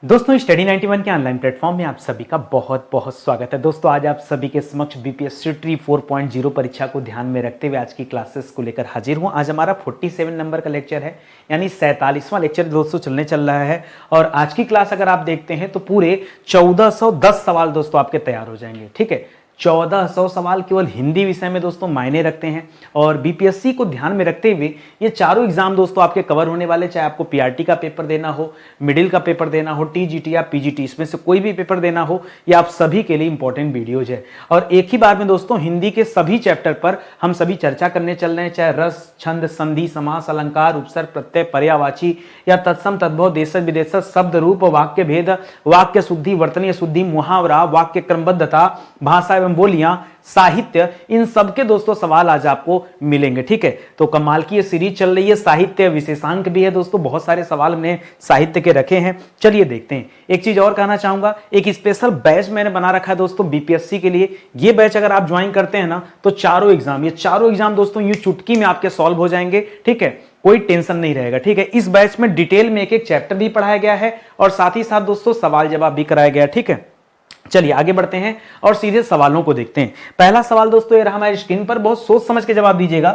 दोस्तों स्टडी 91 के online platform में आप सभी का बहुत बहुत स्वागत है। दोस्तों आज आप सभी के समक्ष बीपीएससी ट्री 4.0 परीक्षा को ध्यान में रखते हुए आज की क्लासेस को लेकर हाजिर हूं। आज हमारा 47 नंबर का लेक्चर है, यानी 47वां लेक्चर दोस्तों चलने चल रहा है। और आज की क्लास अगर आप देखते हैं तो पूरे 1410 सवाल दोस्तों आपके तैयार हो जाएंगे। ठीक है, 1400 सवाल केवल हिंदी विषय में दोस्तों मायने रखते हैं। और बीपीएससी को ध्यान में रखते हुए ये चारों एग्जाम दोस्तों आपके कवर होने वाले, चाहे आपको पीआरटी का पेपर देना हो, मिडिल का पेपर देना हो, टीजीटी या पीजीटी, इसमें से कोई भी पेपर देना हो, ये आप सभी के लिए इंपॉर्टेंट वीडियोज है। और एक ही बार में दोस्तों हिंदी के सभी चैप्टर पर हम सभी चर्चा करने चल रहे हैं, चाहे रस, छंद, संधि, समास, अलंकार, उपसर्ग, प्रत्यय, पर्यायवाची या तत्सम, तद्भव, देशज, विदेशज, शब्द, रूप, वाक्य भेद, वाक्य शुद्धि, वर्तनीय शुद्धि, मुहावरा, वाक्य क्रमबद्धता, भाषा एवं बोलियां, साहित्य, इन सब के दोस्तों सवाल आज आपको मिलेंगे। ठीक है, तो कमाल की ये सीरीज चल रही है, साहित्य विशेषांक भी है दोस्तों, बहुत सारे सवाल हमने साहित्य के रखे हैं। चलिए देखते हैं। एक चीज और कहना चाहूंगा, एक स्पेशल बैच मैंने बना रखा है दोस्तों बीपीएससी के लिए। ये बैच अगर आप ज्वाइन करते हैं ना तो चारों एग्जाम दोस्तों यूं चुटकी में आपके सॉल्व हो जाएंगे। ठीक है, कोई टेंशन नहीं रहेगा। ठीक है, इस बैच में डिटेल में एक एक चैप्टर भी पढ़ाया गया है और साथ ही साथ दोस्तों सवाल जवाब भी कराया गया है। ठीक है, चलिए आगे बढ़ते हैं और सीधे सवालों को देखते हैं। पहला सवाल दोस्तों ये रहा हमारी स्क्रीन पर, बहुत सोच समझ के जवाब दीजिएगा।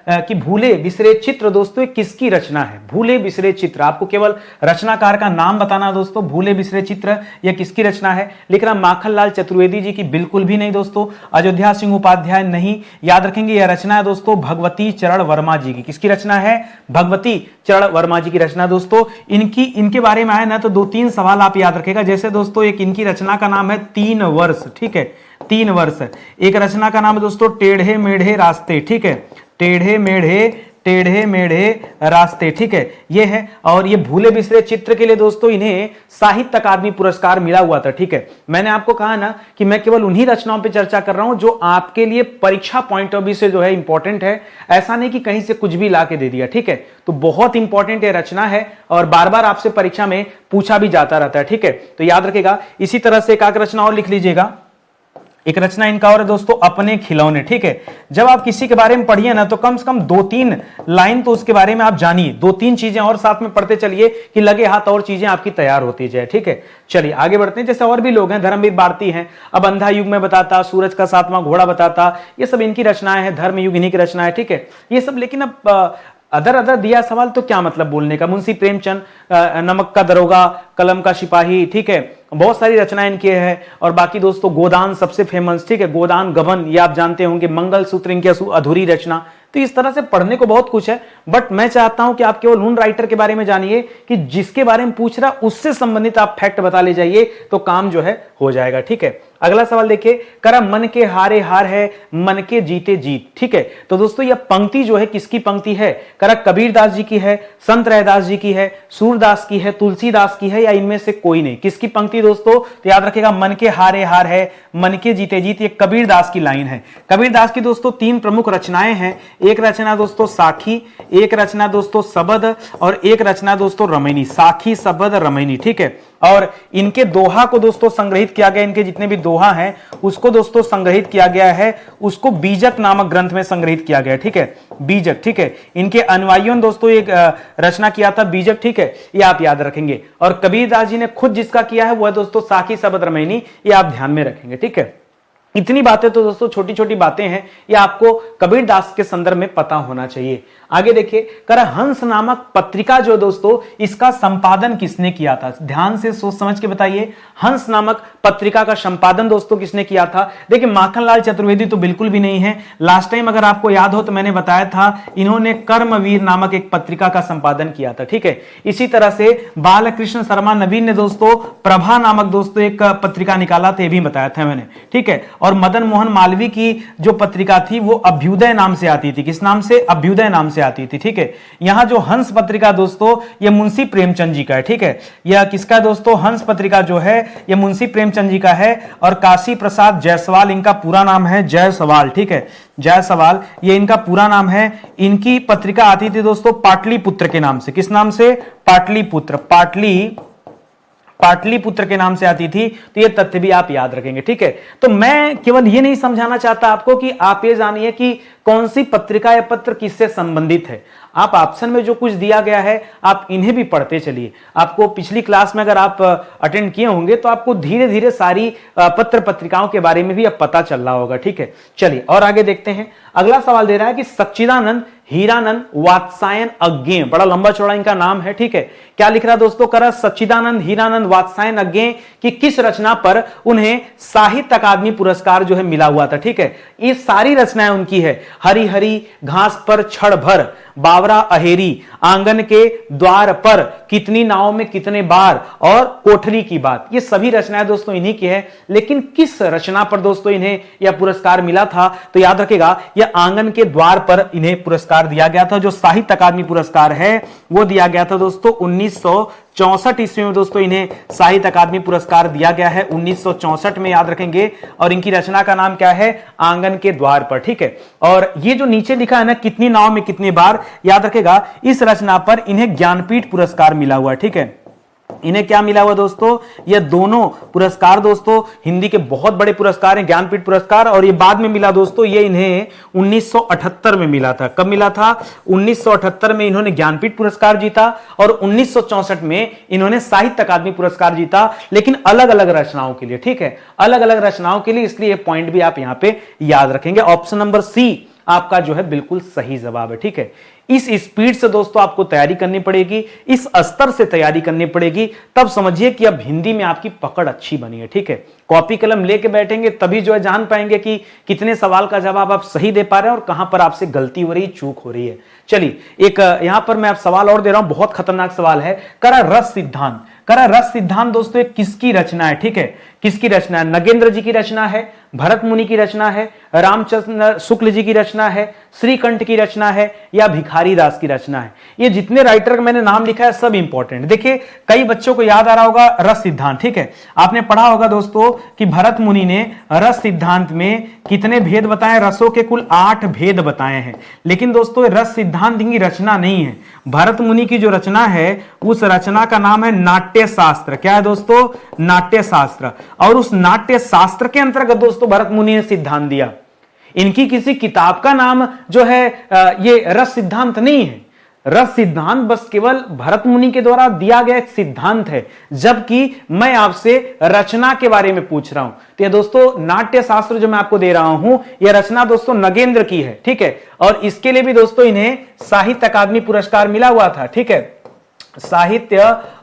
कि भूले बिसरे चित्र दोस्तों किसकी रचना है? भूले बिसरे चित्र, आपको केवल रचनाकार का नाम बताना दोस्तों। भूले बिसरे चित्र यह किसकी रचना है? लिख रहा माखनलाल चतुर्वेदी जी की, बिल्कुल भी नहीं दोस्तों। अयोध्या सिंह उपाध्याय नहीं, याद रखेंगे यह रचना है दोस्तों भगवती चरण वर्मा जी की। किसकी रचना है? भगवती चरण वर्मा जी की रचना दोस्तों। इनके बारे में आए ना तो 2-3 सवाल आप याद रखेगा। जैसे दोस्तों एक इनकी रचना का नाम है 3 वर्ष। ठीक है, 3 वर्ष। एक रचना का नाम है दोस्तों टेढ़े मेढ़े रास्ते। ठीक है, टेढ़े मेढ़े रास्ते। ठीक है, ये है। और ये भूले बिसरे चित्र के लिए दोस्तों इन्हें साहित्य अकादमी पुरस्कार मिला हुआ था। ठीक है, मैंने आपको कहा ना कि मैं केवल उन्हीं रचनाओं पे चर्चा कर रहा हूं जो आपके लिए परीक्षा पॉइंट ऑफ व्यू से जो है इंपॉर्टेंट है। ऐसा नहीं कि कहीं से कुछ भी ला के दे दिया। ठीक है, तो बहुत इंपॉर्टेंट ये रचना है और बार बार आपसे परीक्षा में पूछा भी जाता रहता है। ठीक है, तो याद रखेगा। इसी तरह से एक रचना और लिख लीजिएगा। एक रचना इनका और है दोस्तों अपने खिलौने। ठीक है, जब आप किसी के बारे में पढ़िए ना तो कम से कम 2-3 लाइन तो उसके बारे में आप जानिए, 2-3 चीजें और साथ में पढ़ते चलिए कि लगे हाथ और चीजें आपकी तैयार होती जाए। ठीक है, चलिए आगे बढ़ते हैं। जैसे और भी लोग हैं, धर्मवीर भारती हैं, अब अंधा युग में बताता, सूरज का 7वां घोड़ा बताता, ये सब इनकी रचनाएं हैं। धर्म युग इन्हीं की रचना है। ठीक है, ये सब। लेकिन अब अदर दिया सवाल तो क्या मतलब बोलने का। मुंशी प्रेमचंद, नमक का दरोगा, कलम का सिपाही। ठीक है, बहुत सारी रचनाएं इनकी है। और बाकी दोस्तों गोदान सबसे फेमस। ठीक है, गोदान गबन ये आप जानते होंगे। मंगलसूत्र इनकी अधूरी रचना। तो इस तरह से पढ़ने को बहुत कुछ है, बट मैं चाहता हूं कि आप केवल उन राइटर के बारे में जानिए कि जिसके बारे में पूछ रहा उससे संबंधित आप फैक्ट बता ले जाइए, तो काम जो है हो जाएगा। ठीक है, अगला सवाल देखिए। करा मन के हारे हार है, मन के जीते जीत। ठीक है, तो दोस्तों यह पंक्ति जो है किसकी पंक्ति है? करा कबीरदास जी की है, संत रैदास जी की है, सूरदास की है, तुलसीदास की है, या इनमें से कोई नहीं? किसकी पंक्ति दोस्तों? तो याद रखेगा मन के हारे हार है, मन के जीते जीत, ये कबीरदास की लाइन है। कबीरदास की दोस्तों 3 प्रमुख रचनाएं हैं। एक रचना दोस्तों साखी, एक रचना दोस्तों सबद और एक रचना दोस्तों रमैनी। साखी, सबद, रमैनी। ठीक है, और इनके दोहा को दोस्तों संग्रहित किया गया। इनके जितने भी दोहा हैं उसको दोस्तों संग्रहित किया गया है, उसको बीजक नामक ग्रंथ में संग्रहित किया गया। ठीक है, बीजक। ठीक है, इनके अनुयायियों ने दोस्तों एक रचना किया था बीजक। ठीक है, ये आप याद रखेंगे। और कबीरदास जी ने खुद जिसका किया है वो है दोस्तों साखी, सबद, रमैनी, ये आप ध्यान में रखेंगे। ठीक है, इतनी बातें तो दोस्तों छोटी छोटी बातें हैं, ये आपको कबीरदास के संदर्भ में पता होना चाहिए। आगे देखिए। करा हंस नामक पत्रिका जो दोस्तों इसका संपादन किसने किया था? ध्यान से सोच समझ के बताइए। हंस नामक पत्रिका का संपादन दोस्तों किसने किया था? देखिए माखनलाल चतुर्वेदी तो बिल्कुल भी नहीं है। लास्ट टाइम अगर आपको याद हो तो मैंने बताया था इन्होंने कर्मवीर नामक एक पत्रिका का संपादन किया था। ठीक है, इसी तरह से बालकृष्ण शर्मा नवीन ने दोस्तों प्रभा नामक दोस्तों एक पत्रिका निकाला था, ये भी बताया था मैंने। ठीक है, और मदन मोहन मालवीय की जो पत्रिका थी वो अभ्युदय नाम से आती थी। किस नाम से? अभ्युदय नाम से आती थी। ठीक है, यहां जो हंस पत्रिका दोस्तों ये मुंशी प्रेमचंद जी का है। ठीक है, यह किसका दोस्तों? हंस पत्रिका जो है ये मुंशी प्रेमचंद जी का है। और काशी प्रसाद जायसवाल इनका पूरा नाम है, जायसवाल। ठीक है, जायसवाल ये इनका पूरा नाम है। इनकी पत्रिका आती थी दोस्तों पाटलिपुत्र के नाम से। किस नाम से? पाटलिपुत्र। पाटलिपुत्र के नाम से आती थी, तो ये तथ्य भी आप याद रखेंगे। ठीक है, तो मैं केवल ये नहीं समझाना चाहता आपको कि आप ये जानिए कि कौन सी पत्रिका या पत्र किससे संबंधित है। आप ऑप्शन में जो कुछ दिया गया है आप इन्हें भी पढ़ते चलिए। आपको पिछली क्लास में अगर आप अटेंड किए होंगे तो आपको धीरे धीरे सारी पत्र पत्रिकाओं के बारे में भी अब पता चल रहा होगा। ठीक है, चलिए और आगे देखते हैं। अगला सवाल दे रहा है कि सच्चिदानंद हीरानंद वात्सायन अज्ञेय, बड़ा लंबा चौड़ा इनका नाम है। ठीक है, क्या लिख रहा है दोस्तों, कर सच्चिदानंद हीरानंद वात्सायन अज्ञेय की किस रचना पर उन्हें साहित्य अकादमी पुरस्कार जो है मिला हुआ था। ठीक है, ये सारी रचनाएं उनकी है। हरी हरी घास पर छड़ भर, बावरा अहेरी, आंगन के द्वार पर, कितनी नाव में कितने बार और कोठरी की बात, ये सभी रचनाएं दोस्तों इन्हीं की है। लेकिन किस रचना पर दोस्तों इन्हें यह पुरस्कार मिला था, तो याद रखेगा यह आंगन के द्वार पर इन्हें पुरस्कार दिया गया था। जो साहित्य अकादमी पुरस्कार है वो दिया गया था दोस्तों 1964 ईस्वी में दोस्तों इन्हें साहित्य अकादमी पुरस्कार दिया गया है 1964 में, याद रखेंगे। और इनकी रचना का नाम क्या है, आंगन के द्वार पर। ठीक है, और ये जो नीचे लिखा है ना, कितनी नाव में कितने बार, याद रखेगा इस रचना पर इन्हें ज्ञानपीठ पुरस्कार मिला हुआ है। ठीक है, इन्हें क्या मिला हुआ दोस्तों, ये दोनों पुरस्कार दोस्तों हिंदी के बहुत बड़े पुरस्कार हैं, ज्ञानपीठ पुरस्कार। और ये बाद में मिला दोस्तों, ये इन्हें 1978 में मिला था। कब मिला था, 1978 में इन्होंने ज्ञानपीठ पुरस्कार जीता और 1964 में इन्होंने साहित्य अकादमी पुरस्कार जीता, लेकिन अलग अलग रचनाओं के लिए। ठीक है, अलग अलग रचनाओं के लिए, इसलिए पॉइंट भी आप यहां पे याद रखेंगे। ऑप्शन नंबर सी आपका जो है बिल्कुल सही जवाब है। ठीक है, इस स्पीड से दोस्तों आपको तैयारी करनी पड़ेगी, इस स्तर से तैयारी करनी पड़ेगी, तब समझिए कि अब हिंदी में आपकी पकड़ अच्छी बनी है। ठीक है, कॉपी कलम लेके बैठेंगे तभी जो है जान पाएंगे कि कितने सवाल का जवाब आप सही दे पा रहे हैं और कहां पर आपसे गलती हो रही है, चूक हो रही है। चलिए, एक यहां पर मैं आप सवाल और दे रहा हूं, बहुत खतरनाक सवाल है। करा रस सिद्धांत, करा रस सिद्धांत दोस्तों एक किसकी रचना है। ठीक है, किसकी रचना है, नगेंद्र जी की रचना है, भरत मुनि की रचना है, रामचंद्र शुक्ल जी की रचना है, श्रीकंठ की रचना है, या भिखारी दास की रचना है। ये जितने राइटर का मैंने नाम लिखा है सब इंपॉर्टेंट। देखिए, कई बच्चों को याद आ रहा होगा रस सिद्धांत। ठीक है, आपने पढ़ा होगा दोस्तों कि भरत मुनि ने रस सिद्धांत में कितने भेद बताए, रसों के कुल 8 भेद बताए हैं। लेकिन दोस्तों रस सिद्धांत की रचना नहीं है, भरत मुनि की जो रचना है उस रचना का नाम है नाट्य शास्त्र। क्या है दोस्तों, नाट्य शास्त्र। और उस नाट्य शास्त्र के अंतर्गत दोस्तों भरत मुनि ने सिद्धांत दिया। इनकी किसी किताब का नाम जो है ये रस सिद्धांत नहीं है। रस सिद्धांत बस केवल भरत मुनि के द्वारा दिया गया एक सिद्धांत है, जबकि मैं आपसे रचना के बारे में पूछ रहा हूं। तो ये दोस्तों नाट्य शास्त्र जो मैं आपको दे रहा हूं, यह रचना दोस्तों नगेंद्र की है। ठीक है, और इसके लिए भी दोस्तों इन्हें साहित्य अकादमी पुरस्कार मिला हुआ था। ठीक है, साहित्य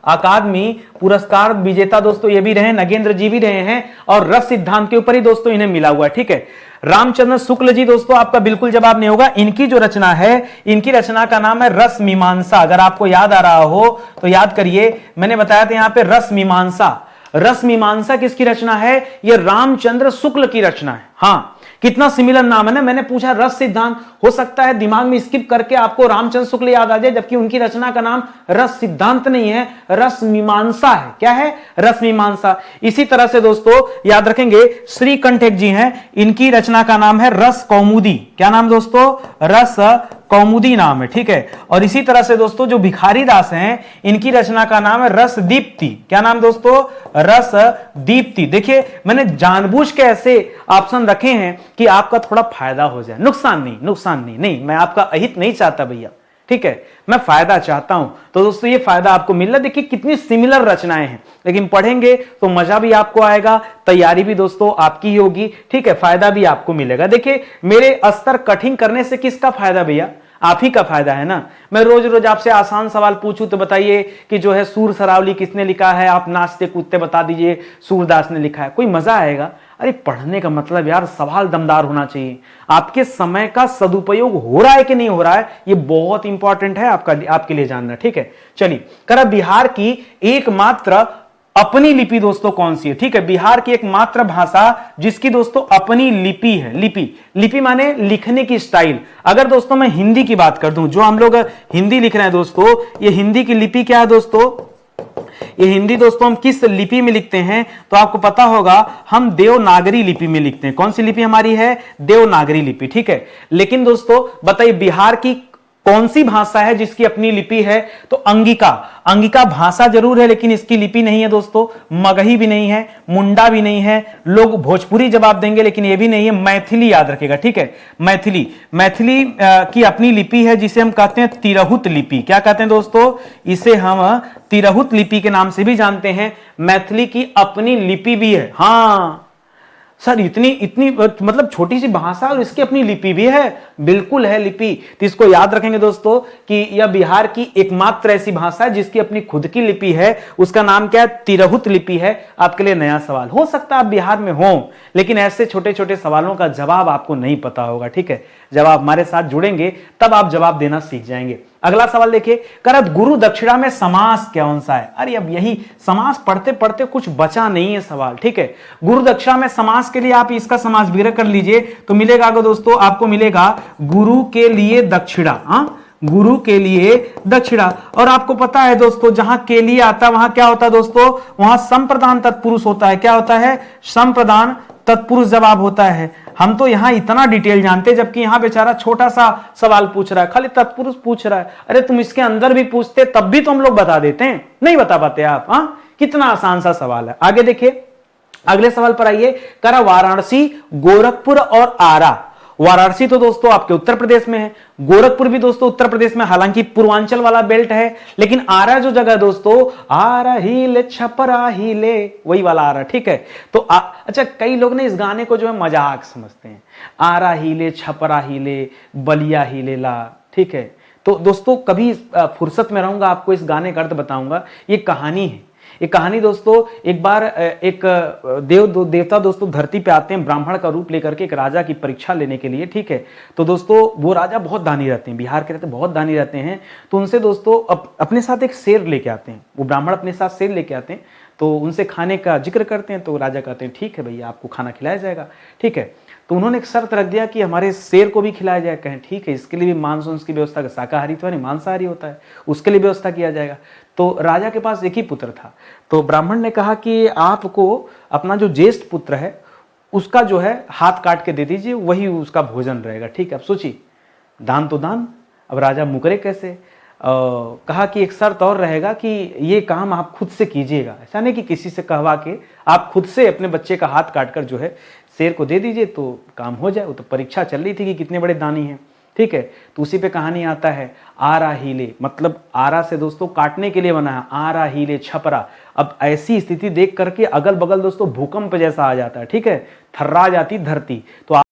अकादमी पुरस्कार विजेता दोस्तों ये भी रहे, नगेंद्र जी भी रहे हैं, और रस सिद्धांत के ऊपर ही दोस्तों इन्हें मिला हुआ है। ठीक है, रामचंद्र शुक्ल जी दोस्तों आपका बिल्कुल जवाब नहीं होगा। इनकी जो रचना है, इनकी रचना का नाम है रस मीमांसा। अगर आपको याद आ रहा हो तो याद करिए, मैंने बताया था यहां पे रस मीमांसा। रस मीमांसा किसकी रचना है, यह रामचंद्र शुक्ल की रचना है। हाँ, कितना सिमिलर नाम है ना। मैंने पूछा रस सिद्धांत, हो सकता है दिमाग में स्किप करके आपको रामचंद्र शुक्ल याद आ जाए, जबकि उनकी रचना का नाम रस सिद्धांत नहीं है, रस मीमांसा है। क्या है, रस मीमांसा। इसी तरह से दोस्तों याद रखेंगे श्रीकंठ एक जी हैं, इनकी रचना का नाम है रस कौमुदी। क्या नाम दोस्तों, रस कौमुदी नाम है। ठीक है, और इसी तरह से दोस्तों जो भिखारी दास हैं, इनकी रचना का नाम है रस दीप्ति। क्या नाम दोस्तों, रस दीप्ति। देखिए, मैंने जानबूझ के ऐसे ऑप्शन रखे हैं कि आपका थोड़ा फायदा हो जाए, नुकसान नहीं, नुकसान नहीं, नहीं मैं आपका अहित नहीं चाहता भैया। ठीक है, मैं फायदा चाहता हूं, तो दोस्तों ये फायदा आपको मिल रहा है। देखिए कितनी सिमिलर रचनाएं हैं, लेकिन पढ़ेंगे तो मजा भी आपको आएगा, तैयारी भी दोस्तों आपकी ही होगी। ठीक है, फायदा भी आपको मिलेगा। देखिए, मेरे स्तर कठिन करने से किसका फायदा भैया, आप ही का फायदा है ना। मैं रोज रोज आपसे आसान सवाल पूछूं तो बताइए कि जो है सूर सरावली किसने लिखा है, आप नाचते कूदते बता दीजिए सूरदास ने लिखा है, कोई मजा आएगा। अरे पढ़ने का मतलब यार सवाल दमदार होना चाहिए। आपके समय का सदुपयोग हो रहा है कि नहीं हो रहा है, ये बहुत इंपॉर्टेंट है आपके लिए जानना। ठीक है, चलिए, करा बिहार की एकमात्र अपनी लिपि दोस्तों कौन सी है। ठीक है, बिहार की एकमात्र भाषा जिसकी दोस्तों अपनी लिपि है। लिपि माने लिखने की स्टाइल। अगर दोस्तों मैं हिंदी की बात कर दूं, जो हम लोग हिंदी लिख रहे हैं दोस्तों, ये हिंदी की लिपि क्या है दोस्तों, ये हिंदी दोस्तों हम किस लिपि में लिखते हैं, तो आपको पता होगा हम देवनागरी लिपि में लिखते हैं। कौन सी लिपि हमारी है, देवनागरी लिपि। ठीक है, लेकिन दोस्तों बताइए बिहार की कौन सी भाषा है जिसकी अपनी लिपि है? तो अंगिका। अंगिका भाषा जरूर है लेकिन इसकी लिपि नहीं है दोस्तों। मगही भी नहीं है, मुंडा भी नहीं है, लोग भोजपुरी जवाब देंगे लेकिन ये भी नहीं है। मैथिली याद रखेगा, ठीक है। मैथिली, मैथिली की अपनी लिपि है जिसे हम कहते हैं तिरहुत लिपि। क्या कहते हैं दोस्तों? इसे हम तिरहुत लिपि के नाम से भी जानते हैं। मैथिली की अपनी लिपि भी है। हाँ सर, इतनी इतनी मतलब छोटी सी भाषा और इसकी अपनी लिपि भी है। बिल्कुल है लिपि। तो इसको याद रखेंगे दोस्तों कि यह बिहार की एकमात्र ऐसी भाषा है जिसकी अपनी खुद की लिपि है। उसका नाम क्या है? तिरहुत लिपि है। आपके लिए नया सवाल हो सकता है, आप बिहार में हो लेकिन ऐसे छोटे छोटे सवालों का जवाब आपको नहीं पता होगा, ठीक है। जब आप हमारे साथ जुड़ेंगे तब आप जवाब देना सीख जाएंगे। अगला सवाल देखिए, करत गुरु दक्षिणा में समास कौन सा है? अरे अब यही समास पढ़ते पढ़ते कुछ बचा नहीं है सवाल, ठीक है। गुरु दक्षिणा में समास के लिए आप इसका समास विग्रह कर लीजिए तो मिलेगा दोस्तों, आपको मिलेगा गुरु के लिए दक्षिणा। गुरु के लिए दक्षिणा। और आपको पता है दोस्तों, जहां के लिए आता है वहां क्या होता है दोस्तों? वहां संप्रदान तत्पुरुष होता है। क्या होता है? संप्रदान तत्पुरुष जवाब होता है। हम तो यहां इतना डिटेल जानते हैं जबकि यहां बेचारा छोटा सा सवाल पूछ रहा है, खाली तत्पुरुष पूछ रहा है। अरे तुम इसके अंदर भी पूछते तब भी तो हम लोग बता देते हैं, नहीं बता पाते आप। कितना आसान सा सवाल है। आगे देखिए, अगले सवाल पर आइए। करा वाराणसी, गोरखपुर और आरा। वाराणसी तो दोस्तों आपके उत्तर प्रदेश में है, गोरखपुर भी दोस्तों उत्तर प्रदेश में, हालांकि पूर्वांचल वाला बेल्ट है, लेकिन आरा जो जगह दोस्तों, आरा हिले छपरा हिले, वही वाला आरा, ठीक है। तो अच्छा, कई लोग ने इस गाने को जो है मजाक समझते हैं। आरा हिले छपरा हिले बलिया हिले ला, ठीक है। तो दोस्तों कभी फुर्सत में रहूंगा आपको इस गाने का अर्थ बताऊंगा। ये कहानी है। ये कहानी दोस्तों, एक बार एक देवता दोस्तों धरती पे आते हैं ब्राह्मण का रूप लेकर के एक राजा की परीक्षा लेने के लिए, ठीक है। तो दोस्तों वो राजा बहुत दानी रहते हैं, बिहार के रहते बहुत दानी रहते हैं। तो उनसे दोस्तों अपने साथ एक शेर लेके आते हैं। वो ब्राह्मण अपने साथ शेर लेके आते हैं, तो उनसे खाने का जिक्र करते हैं। तो राजा कहते हैं ठीक है भैया, आपको खाना खिलाया जाएगा, ठीक है। तो उन्होंने एक शर्त रख दिया कि हमारे शेर को भी खिलाया जाए। कहें ठीक है, इसके लिए भी मांस की व्यवस्था, शाकाहारी तो नहीं मांसाहारी होता है, उसके लिए व्यवस्था किया जाएगा। तो राजा के पास एक ही पुत्र था। तो ब्राह्मण ने कहा कि आपको अपना जो ज्येष्ठ पुत्र है उसका जो है हाथ काट के दे दीजिए, वही उसका भोजन रहेगा, ठीक है। अब सोचिए, दान तो दान, अब राजा मुकरे कैसे? कहा कि एक शर्त और रहेगा कि ये काम आप खुद से कीजिएगा, ऐसा नहीं कि किसी से कहवा के, आप खुद से अपने बच्चे का हाथ काटकर जो है शेर को दे दीजिए तो काम हो जाए। वो तो परीक्षा चल रही थी कि कितने बड़े दानी हैं, ठीक है। तो उसी पे कहानी आता है आरा हीले, मतलब आरा से दोस्तों काटने के लिए बना है, आरा हीले छपरा। अब ऐसी स्थिति देख करके अगल बगल दोस्तों भूकंप जैसा आ जाता है, ठीक है, थर्रा जाती धरती। तो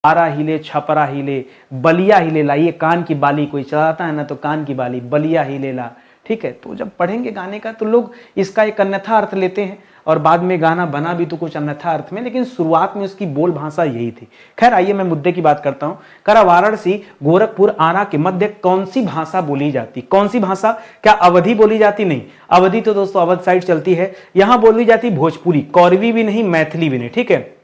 आरा हिले छपरा हिले बलिया हिले ला, ये कान की बाली कोई चलाता है ना, तो कान की बाली बलिया हिले ला, ठीक है। तो जब पढ़ेंगे गाने का तो लोग इसका एक अन्यथा अर्थ लेते हैं और बाद में गाना बना भी तो कुछ अन्यथा अर्थ में, लेकिन शुरुआत में उसकी बोल भाषा यही थी। खैर आइए मैं मुद्दे की बात करता हूं। करा वाराणसी, गोरखपुर, आरा के मध्य कौन सी भाषा बोली जाती? कौन सी भाषा? क्या अवधी बोली जाती? नहीं, अवधी तो दोस्तों अवध साइड चलती है। यहां बोली जाती भोजपुरी, कौरवी भी नहीं, मैथिली भी नहीं, ठीक है।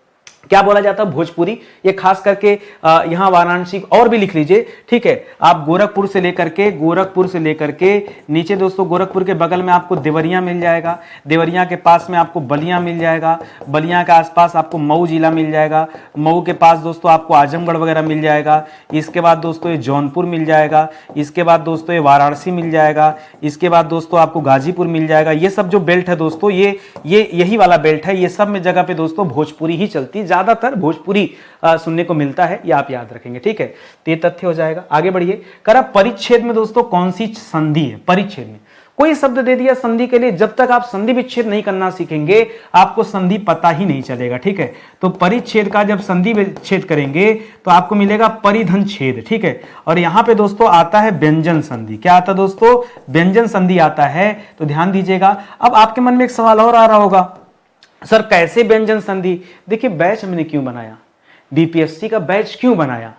क्या बोला जाता है? भोजपुरी। ये खास करके यहां वाराणसी और भी लिख लीजिए, ठीक है। आप गोरखपुर से लेकर के नीचे दोस्तों, गोरखपुर के बगल में आपको देवरिया मिल जाएगा, देवरिया के पास में आपको बलिया मिल जाएगा, बलिया के आसपास आपको मऊ जिला मिल जाएगा, मऊ के पास दोस्तों आपको आजमगढ़ वगैरह मिल जाएगा। इसके बाद दोस्तों ये जौनपुर मिल जाएगा, इसके बाद दोस्तों ये वाराणसी मिल जाएगा, इसके बाद दोस्तों आपको गाजीपुर मिल जाएगा। ये सब जो बेल्ट है दोस्तों, ये यही वाला बेल्ट है। ये सब में जगह पे दोस्तों भोजपुरी ही चलती है, ज्यादातर भोजपुरी सुनने को मिलता है, ये आप याद रखेंगे, ठीक है। तो ये तथ्य हो जाएगा। आगे बढ़िए। करा परिच्छेद में दोस्तों कौन सी संधि है? परिच्छेद में कोई शब्द दे दिया संधि के लिए, जब तक आप संधि विच्छेद नहीं करना सीखेंगे आपको संधि पता ही नहीं चलेगा, ठीक है। तो परिच्छेद का जब संधि विच्छेद करेंगे तो आपको मिलेगा परिधन छेद, ठीक है। और यहां पे दोस्तों आता है व्यंजन संधि। क्या आता है दोस्तों? व्यंजन संधि आता है। तो ध्यान दीजिएगा। अब आपके मन में एक सवाल और आ रहा होगा, सर कैसे व्यंजन संधि? देखिए बैच हमने क्यों बनाया, बीपीएससी का बैच क्यों बनाया?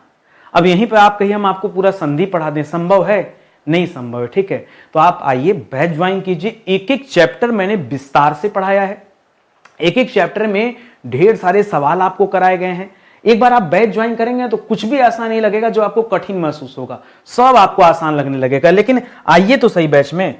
अब यहीं पर आप कहिए हम आपको पूरा संधि पढ़ा दें, संभव है? नहीं संभव है, ठीक है। तो आप आइए बैच ज्वाइन कीजिए। एक एक चैप्टर मैंने विस्तार से पढ़ाया है, एक एक चैप्टर में ढेर सारे सवाल आपको कराए गए हैं। एक बार आप बैच ज्वाइन करेंगे तो कुछ भी ऐसा नहीं लगेगा जो आपको कठिन महसूस होगा, सब आपको आसान लगने लगेगा। लेकिन आइए तो सही बैच में।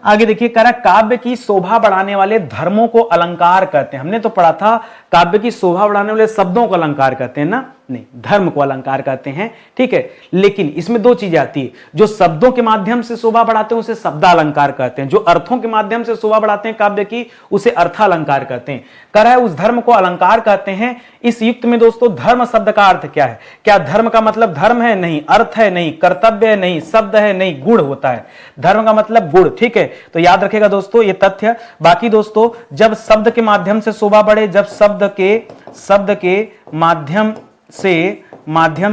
आगे देखिए, करा काव्य की शोभा बढ़ाने वाले धर्मों को अलंकार कहते हैं। हमने तो पढ़ा था काव्य की शोभा बढ़ाने वाले शब्दों को अलंकार कहते हैं ना, नहीं, धर्म को अलंकार कहते हैं, ठीक है। लेकिन इसमें दो चीजें आती है, जो शब्दों के माध्यम से शोभा बढ़ाते हैं उसे शब्दालंकार कहते हैं, जो अर्थों के माध्यम से शोभा बढ़ाते हैं काव्य की उसे अर्थालंकार कहते हैं। कह रहा है उस धर्म को अलंकार कहते हैं। इस युक्त में दोस्तों धर्म शब्द का अर्थ क्या है? क्या धर्म का मतलब धर्म है? नहीं। अर्थ है? नहीं। कर्तव्य है? नहीं। शब्द है? नहीं। गुण होता है। धर्म का मतलब गुण, ठीक है। तो याद रखेगा दोस्तों ये तथ्य। बाकी दोस्तों जब शब्द के माध्यम से शोभा बढ़े, जब शब्द के माध्यम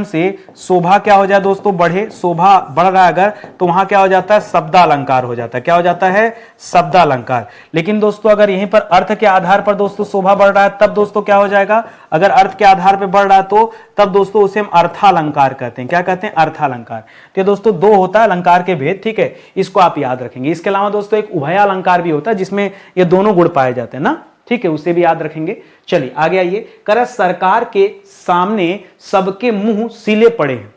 से शोभा क्या हो जाए दोस्तों, बढ़े, शोभा बढ़ रहा है अगर, तो वहां क्या हो जाता है? शब्दालंकार हो जाता है। क्या हो जाता है? शब्दालंकार। लेकिन दोस्तों अगर यहीं पर अर्थ के आधार पर दोस्तों शोभा बढ़ रहा है, तब दोस्तों क्या हो जाएगा? अगर अर्थ के आधार पर बढ़ रहा है तो तब दोस्तों उसे हम अर्थालंकार कहते हैं। क्या कहते हैं? अर्थालंकार। तो दोस्तों दो होता है अलंकार के भेद, ठीक है, इसको आप याद रखेंगे। इसके अलावा दोस्तों एक उभयालंकार भी होता है जिसमें ये दोनों गुण पाए जाते हैं ना, ठीक है, उसे भी याद रखेंगे। चलिए आगे आइए। करा सरकार के सामने सबके मुंह सिले पड़े हैं।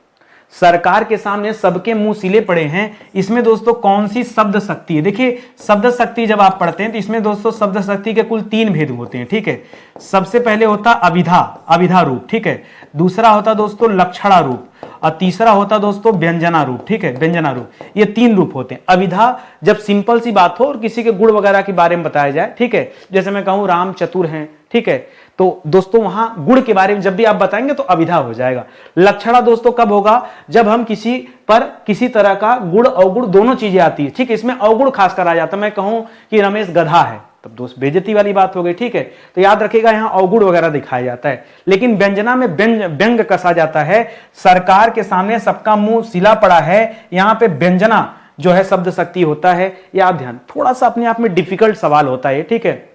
सरकार के सामने सबके मुंह सिले पड़े हैं। इसमें दोस्तों कौन सी शब्द शक्ति है? देखिए शब्द शक्ति जब आप पढ़ते हैं तो इसमें दोस्तों शब्द शक्ति के कुल 3 भेद होते हैं, ठीक है। सबसे पहले होता अभिधा रूप, ठीक है। दूसरा होता दोस्तों लक्षणा रूप और तीसरा होता दोस्तों व्यंजना रूप, ठीक है, व्यंजना रूप। ये 3 रूप होते हैं। अभिधा जब सिंपल सी बात हो और किसी के गुण वगैरह के बारे में बताया जाए, ठीक है, जैसे मैं कहूं राम चतुर हैं, ठीक है, तो दोस्तों वहां गुण के बारे में जब भी आप बताएंगे तो अभिधा हो जाएगा। लक्षणा दोस्तों कब होगा? जब हम किसी पर किसी तरह का गुण अवगुण दोनों चीजें आती है, ठीक है। इसमें अवगुण खासकर आ जाता है। मैं कहूं कि रमेश गधा है, तब दोस्त बेइज्जती वाली बात हो गई, ठीक है। तो याद रखिएगा यहां अवगुण वगैरह दिखाया जाता है। लेकिन व्यंजना में व्यंग कसा जाता है। सरकार के सामने सबका मुंह सिला पड़ा है, यहां पे व्यंजना जो है शब्द शक्ति होता है। याद ध्यान, थोड़ा सा अपने आप में डिफिकल्ट सवाल होता है, ठीक है,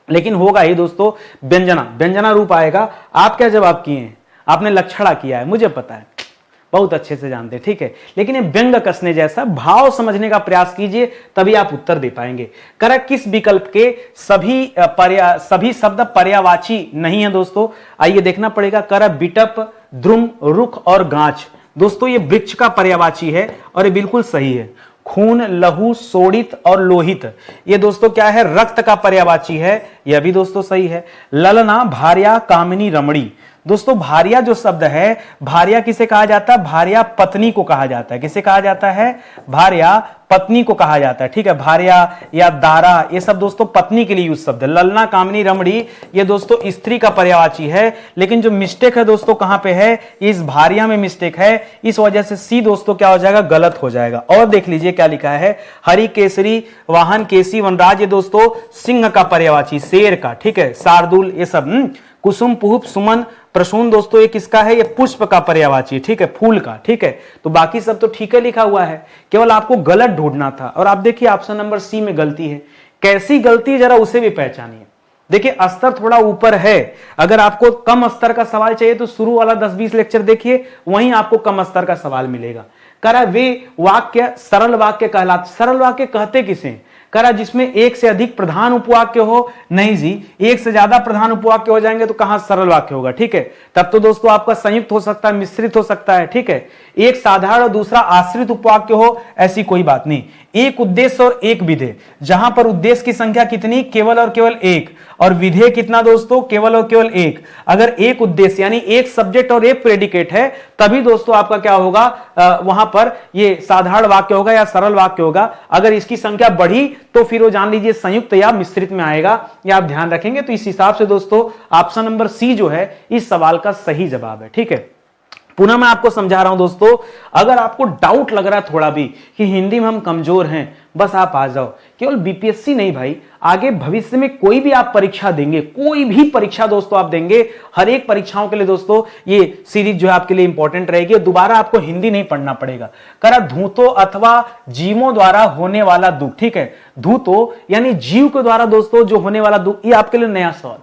लेकिन होगा ही दोस्तों। व्यंजना रूप आएगा। आप क्या जवाब किए हैं? आपने लक्षणा किया है, मुझे पता है, बहुत अच्छे से जानते हैं, ठीक है। लेकिन ये व्यंग कसने जैसा भाव समझने का प्रयास कीजिए, तभी आप उत्तर दे पाएंगे। करा किस विकल्प के सभी शब्द पर्यायवाची नहीं है दोस्तों? आइए देखना पड़ेगा। करा बिटप, द्रुम, रुख और गांच। दोस्तों ये वृक्ष का पर्यायवाची है और ये बिल्कुल सही है। खून, लहू, शोणित और लोहित, ये दोस्तों क्या है? रक्त का पर्यायवाची है, यह भी दोस्तों सही है। ललना, भार्या, कामिनी, रमणी। दोस्तों भार्या जो शब्द है, भार्या किसे कहा जाता है? भार्या पत्नी को कहा जाता है। किसे कहा जाता है? भार्या पत्नी को कहा जाता है, ठीक है। भार्या या दारा ये सब दोस्तों पत्नी के लिए यूज शब्द है। ललना, कामिनी, रमणी ये दोस्तों स्त्री का पर्यायवाची है। लेकिन जो मिस्टेक है दोस्तों कहां पे है? इस भार्या में मिस्टेक है, इस वजह से सी दोस्तों क्या हो जाएगा? गलत हो जाएगा। और देख लीजिए क्या लिखा है। हरि, केसरी, वाहन, केसी, वनराज ये दोस्तों सिंह का पर्यायवाची, शेर का, ठीक है। शार्दुल ये सब। कुसुम, पुष्प, सुमन, प्रसून दोस्तों ये किसका है? ये पुष्प का पर्यायवाची, ठीक है, फूल का, ठीक है। तो बाकी सब तो ठीक है लिखा हुआ है, केवल आपको गलत ढूंढना था। और आप देखिए ऑप्शन नंबर सी में गलती है। कैसी गलती है जरा उसे भी पहचानिए। देखिए स्तर थोड़ा ऊपर है। अगर आपको कम स्तर का सवाल चाहिए तो शुरू वाला 10-20 लेक्चर देखिए, वहीं आपको कम स्तर का सवाल मिलेगा। करा वे वाक्य सरल वाक्य कहलाते। सरल वाक्य कहते किसे? करा जिसमें एक से अधिक प्रधान उपवाक्य हो? नहीं जी, एक से ज्यादा प्रधान उपवाक्य हो जाएंगे तो कहां सरल वाक्य होगा, ठीक है। तब तो दोस्तों आपका संयुक्त हो सकता है, मिश्रित हो सकता है, ठीक है। एक साधारण और दूसरा आश्रित उपवाक्य हो, ऐसी कोई बात नहीं। एक उद्देश्य और एक विधेय, जहां पर उद्देश्य की संख्या कितनी? केवल और केवल एक। और विधेय कितना दोस्तों? केवल और केवल एक। अगर एक उद्देश्य यानी एक सब्जेक्ट और एक प्रेडिकेट है, तभी दोस्तों आपका क्या होगा? वहां पर ये साधारण वाक्य होगा या सरल वाक्य होगा। अगर इसकी संख्या बढ़ी तो फिर वो जान लीजिए संयुक्त या मिश्रित में आएगा, या आप ध्यान रखेंगे। तो इस हिसाब से दोस्तों ऑप्शन नंबर सी जो है इस सवाल का सही जवाब है, ठीक है। पुनः मैं आपको समझा रहा हूं दोस्तों, अगर आपको डाउट लग रहा है थोड़ा भी कि हिंदी में हम कमजोर हैं, बस आप आ जाओ। केवल बीपीएससी नहीं भाई, आगे भविष्य में कोई भी आप परीक्षा देंगे, कोई भी परीक्षा दोस्तों आप देंगे, हर एक परीक्षाओं के लिए दोस्तों ये सीरीज जो है आपके लिए इंपॉर्टेंट रहेगी। दोबारा आपको हिंदी नहीं पढ़ना पड़ेगा। करा धूतों अथवा जीवों द्वारा होने वाला दुख, ठीक है। धूतों यानी जीव के द्वारा दोस्तों जो होने वाला दुख, ये आपके लिए नया सवाल।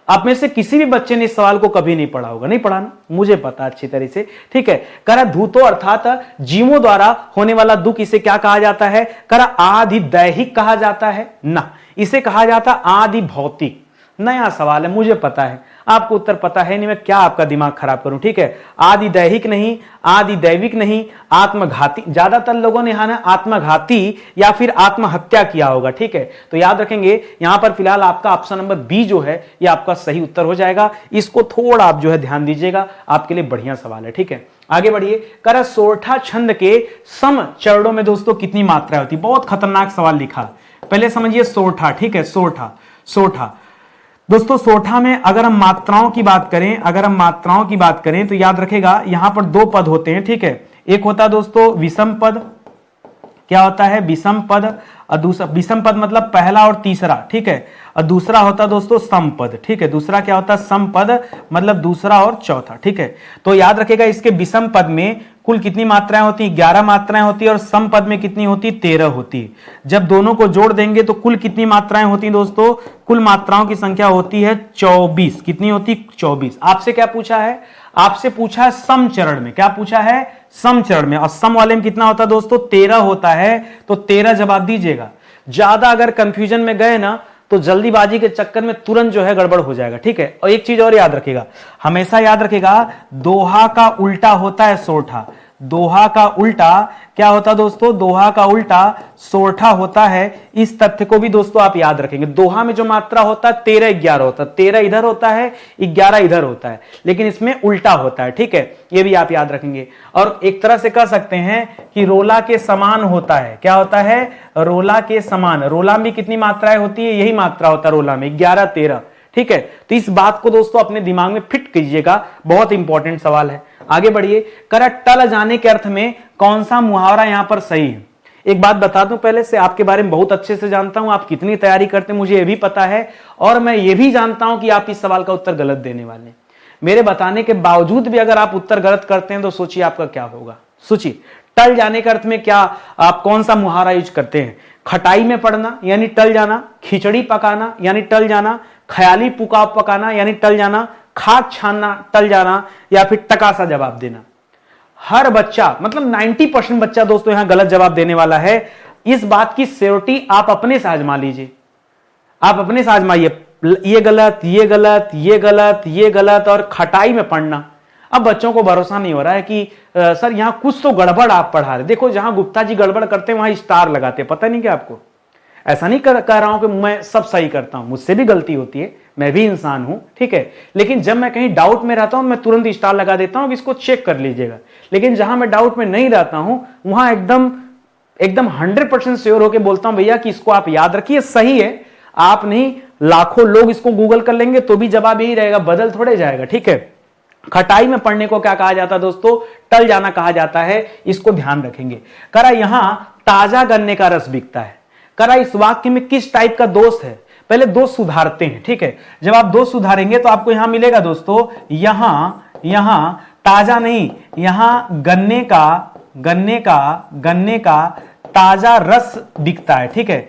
आप में से किसी भी बच्चे ने इस सवाल को कभी नहीं पढ़ा होगा, नहीं पढ़ा ना, मुझे पता अच्छी तरह से, ठीक है। करा धूतो अर्थात जीवों द्वारा होने वाला दुख, इसे क्या कहा जाता है? करा आदि दैहिक कहा जाता है ना, इसे कहा जाता आदि भौतिक। नया सवाल है, मुझे पता है, आपको उत्तर पता है नहीं, मैं क्या आपका दिमाग खराब करूं। ठीक है, आदि दैहिक नहीं, आदि दैविक नहीं, आत्मघाती, ज्यादातर लोगों ने यहां ना आत्मघाती या फिर आत्महत्या किया होगा। ठीक है, तो याद रखेंगे यहां पर फिलहाल आपका ऑप्शन नंबर बी जो है ये आपका सही उत्तर हो जाएगा। इसको थोड़ा आप जो है ध्यान दीजिएगा, आपके लिए बढ़िया सवाल है। ठीक है, आगे बढ़िए। कर सोरठा छंद के सम चरणों में दोस्तों कितनी मात्रा होती है? बहुत खतरनाक सवाल लिखा, पहले समझिए सोरठा। ठीक है, सोरठा, सोरठा दोस्तों, सोरठा में अगर हम मात्राओं की बात करें, अगर हम मात्राओं की बात करें तो याद रखेगा यहां पर दो पद होते हैं। ठीक है, एक होता है दोस्तों विषम पद, क्या होता है विषम पद, और दूसरा विषम पद मतलब पहला और तीसरा। ठीक है, और दूसरा होता है दोस्तों सम पद। ठीक है, दूसरा क्या होता है सम पद, मतलब दूसरा और चौथा। ठीक है, तो याद रखेगा इसके विषम पद में कुल कितनी मात्राएं होती हैं? 11 मात्राएं होती है, और सम पद में कितनी होती? 13 होती है। जब दोनों को जोड़ देंगे तो कुल कितनी मात्राएं होती हैं दोस्तों? कुल मात्राओं की संख्या होती है 24। कितनी होती? 24। आपसे क्या पूछा है? आपसे पूछा है सम चरण में, क्या पूछा है? सम चरण में, और सम वाले में कितना होता है दोस्तों? 13 होता है, तो 13 जवाब दीजिएगा। ज्यादा अगर कंफ्यूजन में गए ना तो जल्दीबाजी के चक्कर में तुरंत जो है गड़बड़ हो जाएगा। ठीक है, और एक चीज और याद रखेगा, हमेशा याद रखेगा, दोहा का उल्टा होता है सोरठा। दोहा का उल्टा क्या होता है दोस्तों? दोहा का उल्टा सोरठा होता है। इस तथ्य को भी दोस्तों आप याद रखेंगे। दोहा में जो मात्रा होता है 13 11 होता है, 13 इधर होता है, 11 इधर होता है, लेकिन इसमें उल्टा होता है। ठीक है, ये भी आप याद रखेंगे। और एक तरह से कह सकते हैं कि रोला के समान होता है। क्या होता है? रोला के समान। रोला में कितनी मात्राएं होती है? यही मात्रा होता है रोला में, 11 13। ठीक है, तो इस बात को दोस्तों अपने दिमाग में फिट कीजिएगा, बहुत इंपॉर्टेंट सवाल है। आगे बढ़िए। कर टल जाने के अर्थ में कौन सा मुहावरा यहां पर सही है? एक बात बता दूं, पहले से आपके बारे में बहुत अच्छे से जानता हूं, आप कितनी तैयारी करते हैं मुझे यह भी पता है, और मैं ये भी जानता हूं कि आप इस सवाल का उत्तर गलत देने वाले हैं। मेरे बताने के बावजूद भी अगर आप उत्तर गलत करते हैं तो सोचिए आपका क्या होगा। सोचिए, टल जाने के अर्थ में क्या आप कौन सा मुहावरा यूज करते हैं? खटाई में पड़ना यानी टल जाना, खिचड़ी पकाना यानी टल जाना, ख्याली पुकाव पकाना यानी टल जाना, खाद छानना टल जाना, या फिर टका सा जवाब देना। हर बच्चा मतलब 90% बच्चा दोस्तों यहां गलत जवाब देने वाला है। इस बात की श्योरिटी आप अपने से आजमा लीजिए, आप अपने से आजमाइए। ये गलत, ये गलत, ये गलत, ये गलत, और खटाई में पढ़ना। अब बच्चों को भरोसा नहीं हो रहा है कि सर यहां कुछ तो गड़बड़ आप पढ़ा रहे। देखो, जहां गुप्ता जी गड़बड़ करते हैं वहां स्टार लगाते हैं, पता नहीं क्या आपको? ऐसा नहीं कह रहा हूं कि मैं सब सही करता हूं, मुझसे भी गलती होती है, मैं भी इंसान हूं। ठीक है, लेकिन जब मैं कहीं डाउट में रहता हूं मैं तुरंत स्टार लगा देता हूं, इसको चेक कर लीजिएगा। लेकिन जहां मैं डाउट में नहीं रहता हूं वहां एकदम 100% श्योर होकर बोलता हूं भैया कि इसको आप याद रखिए, सही है। आप नहीं, लाखों लोग इसको गूगल कर लेंगे तो भी जवाब यही रहेगा, बदल थोड़े जाएगा। ठीक है, खटाई में पढ़ने को क्या कहा जाता है दोस्तों? टल जाना कहा जाता है, इसको ध्यान रखेंगे। करा यहां ताजा गन्ने का रस बिकता है। करा इस वाक्य में किस टाइप का दोष है? पहले दोष सुधारते हैं। ठीक है, जब आप दोष सुधारेंगे तो आपको यहां मिलेगा दोस्तों, यहां ताजा नहीं, यहां गन्ने का ताजा रस बिकता है। ठीक है,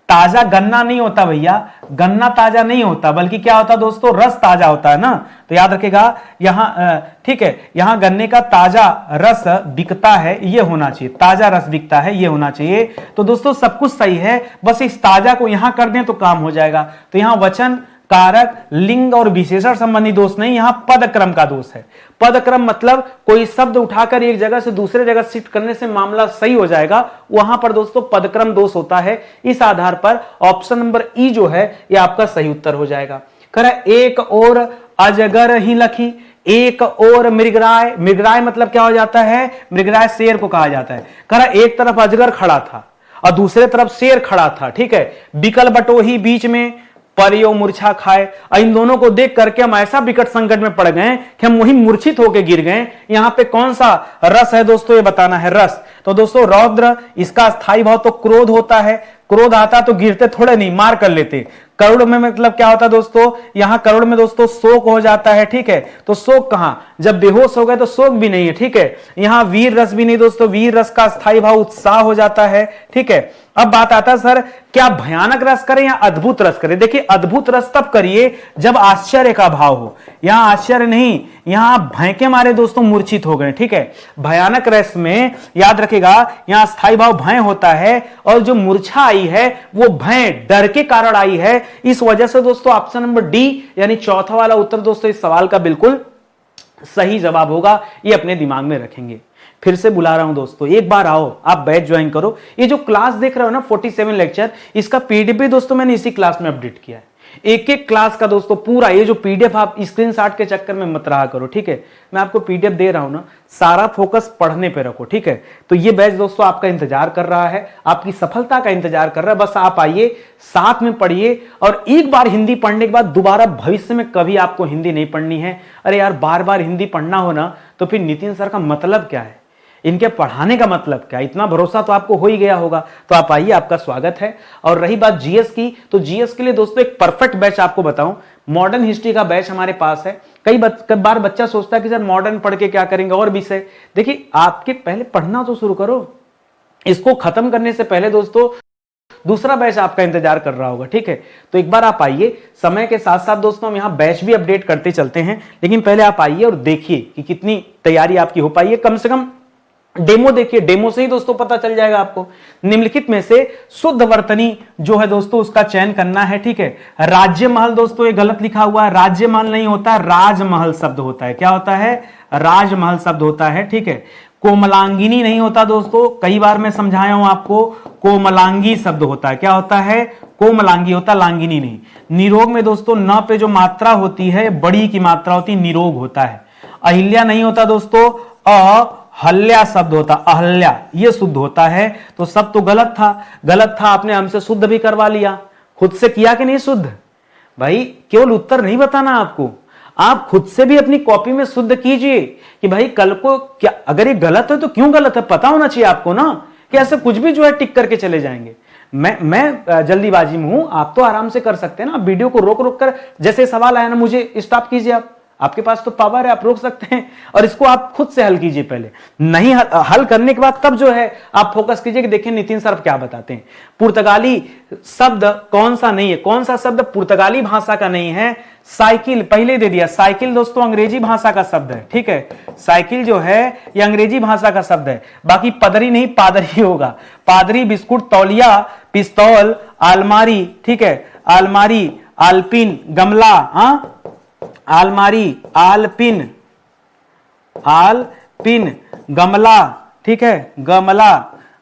ताजा गन्ना नहीं होता भैया, गन्ना ताजा नहीं होता, बल्कि क्या होता दोस्तों? रस ताजा होता है ना। तो याद रखेगा यहां, ठीक है, यहां गन्ने का ताजा रस बिकता है, ये होना चाहिए, ताजा रस बिकता है, ये होना चाहिए। तो दोस्तों सब कुछ सही है, बस इस ताजा को यहां कर दें तो काम हो जाएगा। तो यहां वचन, कारक, लिंग और विशेषण संबंधी दोष नहीं, यहां पद क्रम का दोष है। पद क्रम मतलब कोई शब्द उठाकर एक जगह से दूसरे जगह शिफ्ट करने से मामला सही हो जाएगा, वहां पर दोस्तों पद क्रम दोष होता है। इस आधार पर ऑप्शन नंबर ई जो है ये आपका सही उत्तर हो जाएगा। कह एक और अजगर ही लखी, एक और मृगराय। मृगराय मतलब क्या हो जाता है? मृगराय शेर को कहा जाता है। कह एक तरफ अजगर खड़ा था और दूसरे तरफ शेर खड़ा था। ठीक है, बिकल बटोही बीच में परियो मूर्छा खाए। इन दोनों को देख करके हम ऐसा विकट संकट में पड़ गए कि हम वही मूर्छित होकर गिर गए। यहां पे कौन सा रस है दोस्तों? ये बताना है, रस। तो दोस्तों रौद्र, इसका स्थायी भाव तो क्रोध होता है। क्रोध आता तो गिरते थोड़े नहीं, मार कर लेते। करुण में मतलब क्या होता है दोस्तों? यहां करुण में दोस्तों शोक हो जाता है। ठीक है, तो शोक कहां? जब बेहोश हो गए तो शोक भी नहीं है। ठीक है, यहां वीर रस भी नहीं दोस्तों, वीर रस का स्थायी भाव उत्साह हो जाता है। ठीक है, अब बात आता है सर क्या भयानक रस करें या अद्भुत रस करें। देखिए अद्भुत रस तब करिए जब आश्चर्य का भाव हो। यहां आश्चर्य नहीं, यहां भय के मारे दोस्तों मूर्छित हो गए, ठीक है। भयानक रस में याद रखेगा यहां स्थायी भाव भय होता है और जो मूर्छा आई है वो भय डर के कारण आई है। इस वजह से दोस्तों ऑप्शन नंबर डी यानी चौथा वाला उत्तर दोस्तों इस सवाल का बिल्कुल सही जवाब होगा। ये अपने दिमाग में रखेंगे। फिर से बुला रहा हूं दोस्तों, एक बार आओ, आप बैच ज्वाइन करो। ये जो क्लास देख रहे हो ना 47 लेक्चर, इसका पीडीएफ भी दोस्तों मैंने इसी क्लास में अपडेट किया है। एक एक क्लास का दोस्तों पूरा ये जो पीडीएफ, आप स्क्रीनशॉट के चक्कर में मत रहा करो, ठीक है। मैं आपको पीडीएफ दे रहा हूं ना, सारा फोकस पढ़ने पे रखो, ठीक है। तो ये बैच दोस्तों आपका इंतजार कर रहा है, आपकी सफलता का इंतजार कर रहा है। बस आप आइए, साथ में पढ़िए। और एक बार हिंदी पढ़ने के बाद दोबारा भविष्य में कभी आपको हिंदी नहीं पढ़नी है। अरे यार बार बार हिंदी पढ़ना हो ना तो फिर नितिन सर का मतलब क्या है, इनके पढ़ाने का मतलब क्या, इतना भरोसा तो आपको हो ही गया होगा। तो आप आइए, आपका स्वागत है। और रही बात जीएस की, तो जीएस के लिए दोस्तों एक परफेक्ट बैच आपको बताऊं, मॉडर्न हिस्ट्री का बैच हमारे पास है। कई बार बच्चा सोचता है कि सर मॉडर्न पढ़ के क्या करेंगे और विषय। देखिए आपके पहले पढ़ना तो शुरू करो, इसको खत्म करने से पहले दोस्तों दूसरा बैच आपका इंतजार कर रहा होगा, ठीक है। तो एक बार आप आइए, समय के साथ साथ दोस्तों हम यहाँ बैच भी अपडेट करते चलते हैं, लेकिन पहले आप आइए और देखिए कि कितनी तैयारी आपकी हो पाई है। कम से कम डेमो देखिए, डेमो से ही दोस्तों पता चल जाएगा आपको। निम्नलिखित में से शुद्ध वर्तनी जो है दोस्तों उसका चयन करना है, ठीक है। राज्य महल दोस्तों ये गलत लिखा हुआ है, राज्य महल नहीं होता, राजमहल शब्द होता है। क्या होता है, राजमहल शब्द होता है, ठीक है। कोमलांगिनी नहीं होता दोस्तों, कई बार मैं समझाया हूं आपको, कोमलांगी शब्द होता है। क्या होता है, कोमलांगी होता, लांगिनी नहीं। निरोग में दोस्तों न पे जो मात्रा होती है बड़ी की मात्रा होती, निरोग होता है। अहिल्या नहीं होता दोस्तों, अहल्या शब्द होता, अहल्या ये शुद्ध होता है। तो सब तो गलत था, गलत था, आपने हमसे शुद्ध भी करवा लिया। खुद से किया कि नहीं शुद्ध, भाई केवल उत्तर नहीं बताना आपको, आप खुद से भी अपनी कॉपी में शुद्ध कीजिए कि भाई कल को क्या, अगर ये गलत है तो क्यों गलत है पता होना चाहिए आपको ना, कि ऐसे कुछ भी जो है टिक करके चले जाएंगे। मैं जल्दीबाजी में हूं, आप तो आराम से कर सकते हैं ना, वीडियो को रोक रोक कर, जैसे सवाल आया ना मुझे स्टॉप कीजिए, आप आपके पास तो पावर है, आप रोक सकते हैं और इसको आप खुद से हल कीजिए। पहले नहीं हल करने के बाद तब जो है आप फोकस कीजिए कि देखिए नितिन सर क्या बताते हैं। पुर्तगाली शब्द कौन सा नहीं है, कौन सा शब्द पुर्तगाली भाषा का नहीं है, साइकिल पहले दे दिया। साइकिल दोस्तों अंग्रेजी भाषा का शब्द है, ठीक है। साइकिल जो है ये अंग्रेजी भाषा का शब्द है। बाकी पदरी नहीं पादरी होगा, पादरी, बिस्कुट, तौलिया, पिस्तौल, आलमारी, ठीक है, आलमारी, आलपिन, गमला, हाँ आलमारी, आलपिन, आलपिन, गमला, ठीक है, गमला,